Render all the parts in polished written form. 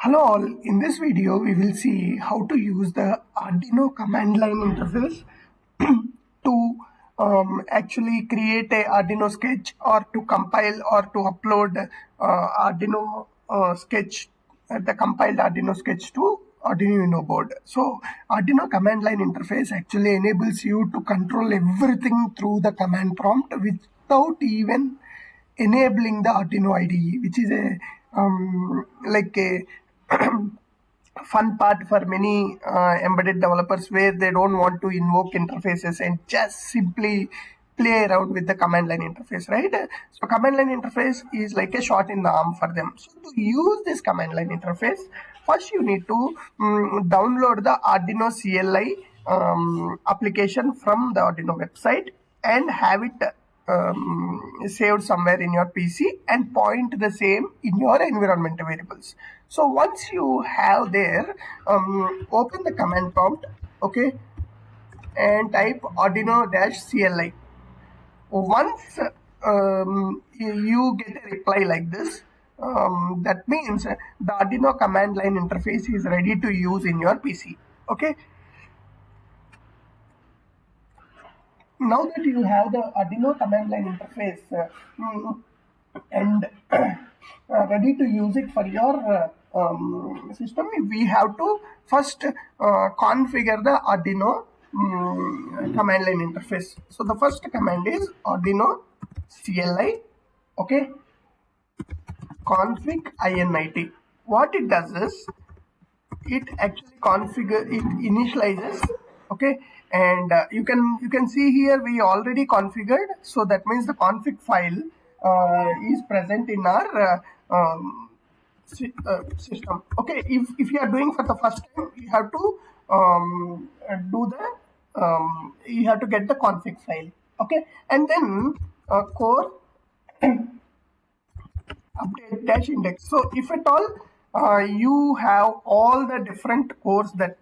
Hello all, in this video we will see how to use the Arduino command line interface to actually create a Arduino sketch or to compile or to upload Arduino sketch, the compiled Arduino sketch to Arduino board. So Arduino command line interface actually enables you to control everything through the command prompt without even enabling the Arduino IDE, which is a like a fun part for many embedded developers, where they don't want to invoke interfaces and just simply play around with the command line interface, right? So command line interface is like a shot in the arm for them. So to use this command line interface, first you need to download the Arduino CLI application from the Arduino website and have it saved somewhere in your PC and point the same in your environment variables. So once you have there, open the command prompt, okay, and type Arduino-CLI. Once you get a reply like this, that means the Arduino command line interface is ready to use in your PC, okay. Now that you have the Arduino command line interface and ready to use it for your system, we have to first configure the Arduino command line interface. So the first command is Arduino CLI, okay, config init. What it does is it actually initializes, okay, and you can see here we already configured, so that means the config file is present in our system, okay. If you are doing for the first time, you have to you have to get the config file, okay, and then core update dash index. So if at all you have all the different cores that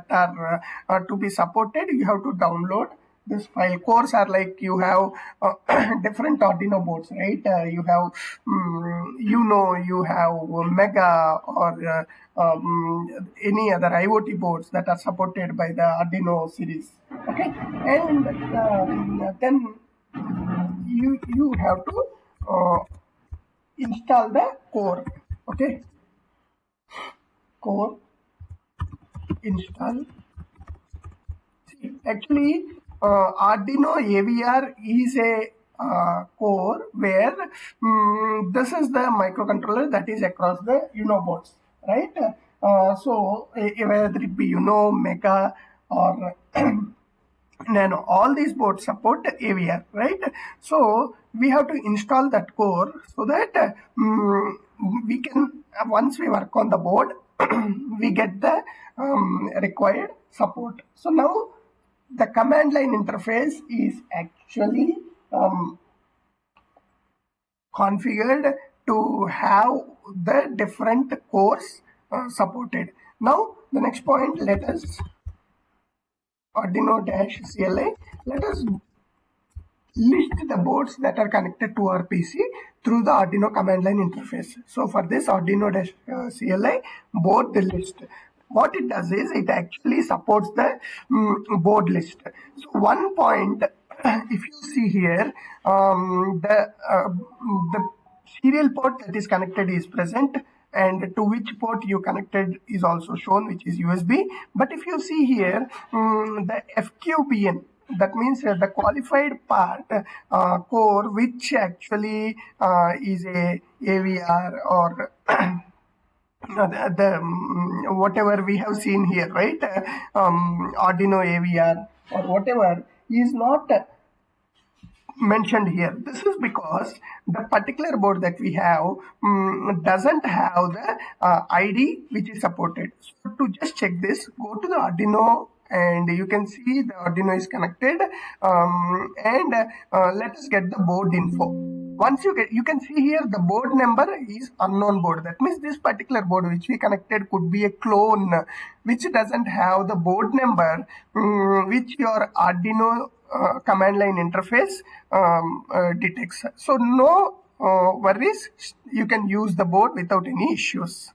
are to be supported, you have to download this file. Cores are like you have different Arduino boards, right? You have you have Mega or any other IoT boards that are supported by the Arduino series, okay, and then you have to install the core, okay, core install. See, actually Arduino AVR is a core where this is the microcontroller that is across the boards, right? So whether it be Mega or Nano, all these boards support AVR, right? So we have to install that core so that we can, once we work on the board, we get the required support. So now the command line interface is actually configured to have the different cores supported. Now the next point, let us Arduino-CLI, let us list the boards that are connected to our PC through the Arduino command line interface. So for this Arduino-CLI board list, what it does is it actually supports the board list. So one point, if you see here, the serial port that is connected is present, and to which port you connected is also shown, which is USB. But if you see here, the fqbn, that means the qualified part core, which actually is a AVR or the whatever we have seen here, right? Arduino AVR or whatever is not mentioned here. This is because the particular board that we have doesn't have the ID which is supported. So to just check this, go to the Arduino and you can see the Arduino is connected, and let us get the board info. Once you can see here the board number is unknown board. That means this particular board which we connected could be a clone which doesn't have the board number which your Arduino command line interface detects. So no worries, you can use the board without any issues.